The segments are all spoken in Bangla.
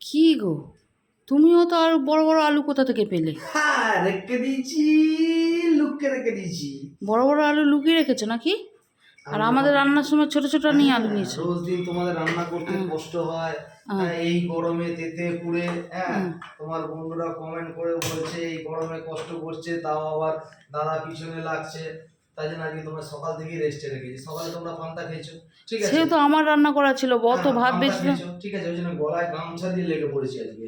কি গো, তুমিও তো আর বড় বড় আলু কোথা থেকে পেলে? হ্যাঁ, রেখে দিয়েছি, লুকিয়ে রেখে দিয়েছি। বড় বড় আলু লুকিয়ে রেখেছো নাকি? আর আমাদের রান্নার সময় ছোট ছোট নিয়ে আলু নিয়েছো। রোজ দিন তোমাদের রান্না করতে কষ্ট হয়, এই গরমে তেতে পুড়ে। হ্যাঁ, তোমার বন্ধুরা কমেন্ট করে বলছে এই গরমে কষ্ট করছে, তাও আবার দাদা পিছনে লাগছে। তাই জন্য আজকে তোমার সকাল থেকেই রেস্টে রেখেছি। সকালে তোমরা পান্তা খেয়েছো, ঠিক আছে? সে তো আমার রান্না করা ছিল, অত ভাত বেশি। ঠিক আছে, ওই জন্য গলায় গামছা দিয়ে লেগে পড়েছি আজকে,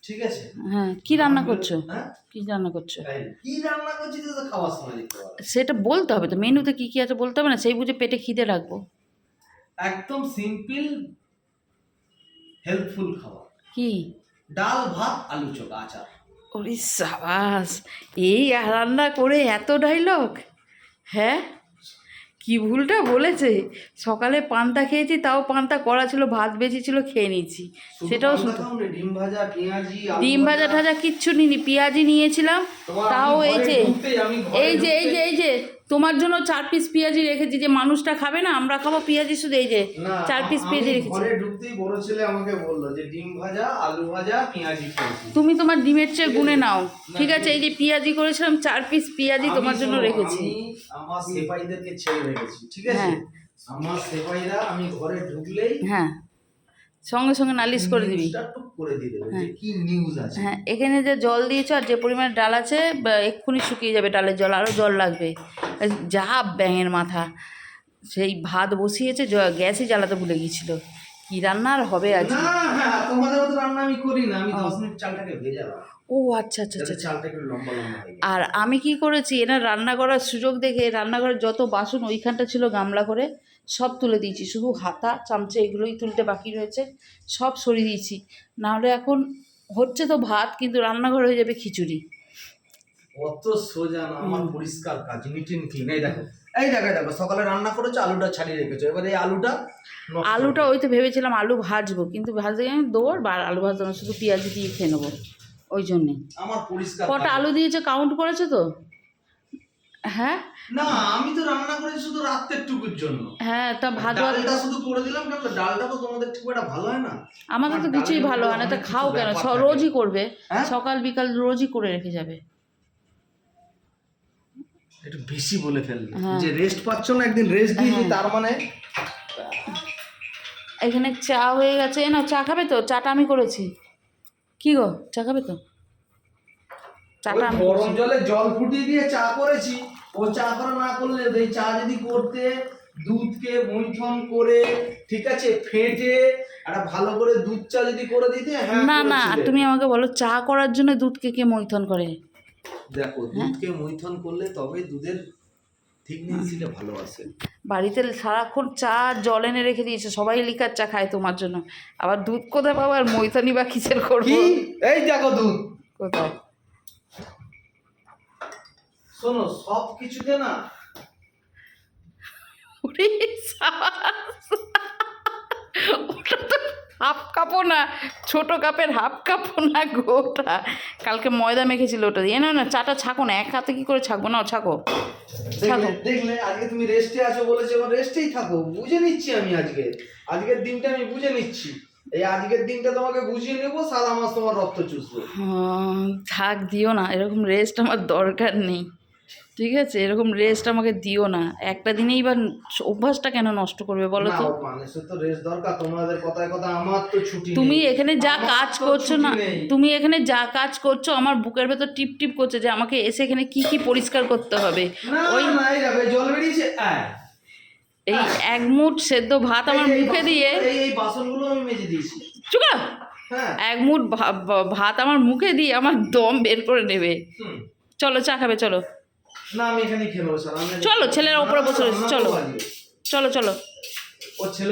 ঠিক আছে? হ্যাঁ, কি রান্না করছো? হ্যাঁ, কি রান্না করছো? কি রান্না করছি তো খাওয়ার সময় দেখতে পারো। সেটা বলতে হবে তো, মেনুতে কি কি আছে বলতে হবে না? সেই বুঝে পেটে খিদে রাখবো। একদম সিম্পল হেল্পফুল খাবার। কি? ডাল ভাত আলু চোখা আচার। ওরে সাবাস, এই রান্না করে এত ডায়লগ! হ্যাঁ, কি ভুলটা বলেছে। সকালে পান্তা খেয়েছি, তাও পান্তা করা ছিল, ভাত বেশি ছিল, খেয়ে নিয়েছি। সেটাও শুনতে, ডিম ভাজা পেঁয়াজি ডিম ভাজা ঠাজা কিচ্ছু নিইনি, পেঁয়াজি নিয়েছিলাম। তাও এই যে এই যে এই যে এই যে তোমার জন্য 4 পিস পেঁয়াজি রেখেছি, যে মানুষটা খাবে না, আমরা খাবো পেঁয়াজি শুধু। এই যে 4 পিস পেঁয়াজি রেখেছি। ঘরে ঢুকতেই বড় ছেলে আমাকে বললো যে ডিম ভাজা আলু ভাজা পেঁয়াজি খেয়েছি। তুমি তোমার ডিমের চেয়ে গুনে নাও, ঠিক আছে? এই যে পেঁয়াজি করেছিলাম, 4 পিস পেঁয়াজি তোমার জন্য রেখেছি। আমার সেপাইদেরকে ছেড়ে রেখেছি, ঠিক আছে? আমার সেপাইরা আমি ঘরে ঢুকলেই হ্যাঁ, সঙ্গে সঙ্গে নালিশ করে দিবি। করে দিয়ে দেবে যে কি নিউজ আছে। হ্যাঁ, এখানে যে জল দিয়েছো আর যে পরিমাণে ডাল আছে, এক্ষুনি শুকিয়ে যাবে ডালের জল, আরও জল লাগবে। যা ব্যাঙের মাথা, সেই ভাত বসিয়েছে, গ্যাসই জ্বালাতে ভুলে গিয়েছিল। কি রান্না আর হবে আজ? না, হ্যাঁ, তোমাদের মতো রান্না আমি করি না, আমি 10 মিনিট চালটাকে ভেজালাম। ও আচ্ছা আচ্ছা আচ্ছা। চালটা একটু লম্বা লম্বা হয়ে গেছে। আর আমি কি করেছি, এনার রান্না করার সুযোগ দেখে রান্নাঘরের যত বাসন ওইখানটা ছিল গামলা করে সব তুলে দিয়েছি, শুধু হাতা চামচে এগুলোই তুলতে বাকি রয়েছে, সব সরিয়ে দিয়েছি। নাহলে এখন হচ্ছে তো ভাত, কিন্তু রান্নাঘর হয়ে যাবে খিচুড়ি। অত সোজা না, আমার পরিষ্কার কাজ, নিট এন্ড ক্লিন। এই দেখো, এই দেখো, দেখো, সকালে রান্না করেছো, আলুটা ছাড়িয়ে রেখেছো। এবার এই আলুটা ওই তো ভেবেছিলাম আলু ভাজবো, কিন্তু ভাজতে গিয়ে আমি দৌড় বা আলু ভাজবো না, শুধু পেঁয়াজি দিয়ে খেয়ে নেবো। ওই জন্যে আমার পরিষ্কার কটা আলু দিয়েছে কাউন্ট করেছো তো? হ্যাঁ না, আমি তো রান্না করেছি শুধু রাতের টুকুর জন্য। হ্যাঁ, তা ভাত ডালটা শুধু করে দিলাম, কেন ডালটা তো তোমাদের ঠিক একটা ভালো হয় না। আমাদের তো কিছুই ভালো হয় না, তা খাও কেন? রোজই করবে, সকাল বিকাল রোজই করে রেখে যাবে। একটু বেশি বলে ফেললে যে রেস্ট পাচ্ছ না, একদিন রেস্ট দিয়েছি তার মানে। এখানে চা হয়ে গেছে না, চা খাবে তো? চাটা আমি করেছি। কি গো, চা খাবে তো? চাটা আমি গরম জলে জল ফুটিয়ে দিয়ে চা করেছি। ও চা করা না করলে, এই চা যদি করতে দুধকে মৈথন করে, ঠিক আছে, ফেটে একটা ভালো করে দুধ চা যদি করে দিতে। হ্যাঁ, না না, তুমি আমাকে বলো, চা করার জন্য দুধকে কে মৈথন করে? দেখো, দুধকে মৈথন করলে তবে দুধের থিকনেসটা ভালো আসে। বাড়িতে সারাক্ষণ চা জল এনে রেখে দিয়েছে, সবাই লিকার চা খায় তোমার জন্য, আবার দুধ কোথায় পাবো? আর মৈথনই বা কিসের করবো? এই দেখো দুধ কোথায়? শোনো, সব কিছুতে না, ওটা তো হাফ কাপও না, ছোট কাপের হাফ কাপও না গো ওটা। কালকে ময়দা মেখেছিল ওটা দিয়ে। না না, চাটা ছাকো না, এক হাতে কি করে ছাকবো? না, ছাকো ছাকো। দেখলে আজকে তুমি রেস্টে আছো বলেছো, এবার রেস্টেই থাকো। বুঝে নিচ্ছি আমি আজকের দিনটা আমি বুঝে নিচ্ছি। এই আজকের দিনটা তোমাকে বুঝিয়ে নেবো, সারা মাস তোমার রক্ত চুষবো। থাক, দিও না এরকম রেস্ট, আমার দরকার নেই, ঠিক আছে? এরকম রেস্ট আমাকে দিও না। একটা দিনেই বা অভ্যাসটা কেন নষ্ট করবে বলো তো? মানুষের তো রেস্ট দরকার, তোমাদের কথায় কথা আমার তো ছুটি নেই। তুমি এখানে যা কাজ করছো না, তুমি এখানে যা কাজ করছো আমার বুকের ভেতর টিপ টিপ করছে, যে আমাকে এসে এখানে কি কি পরিষ্কার করতে হবে। ওই জল বেরিয়েছে, এই এক মুঠ সেদ্ধ ভাত আমার মুখে দিয়ে, এই বাসনগুলো আমি মেজে দিয়েছি। চুপ করো। এক মুঠ ভাত আমার মুখে দিয়ে আমার দম বের করে নেবে। চলো চা খাবে, চলো। না, আমি এখানেই খেয়ে নেবো। চলো, ছেলের ওপরে বসে রয়েছে, চলো চলো চলো। ও ছেলে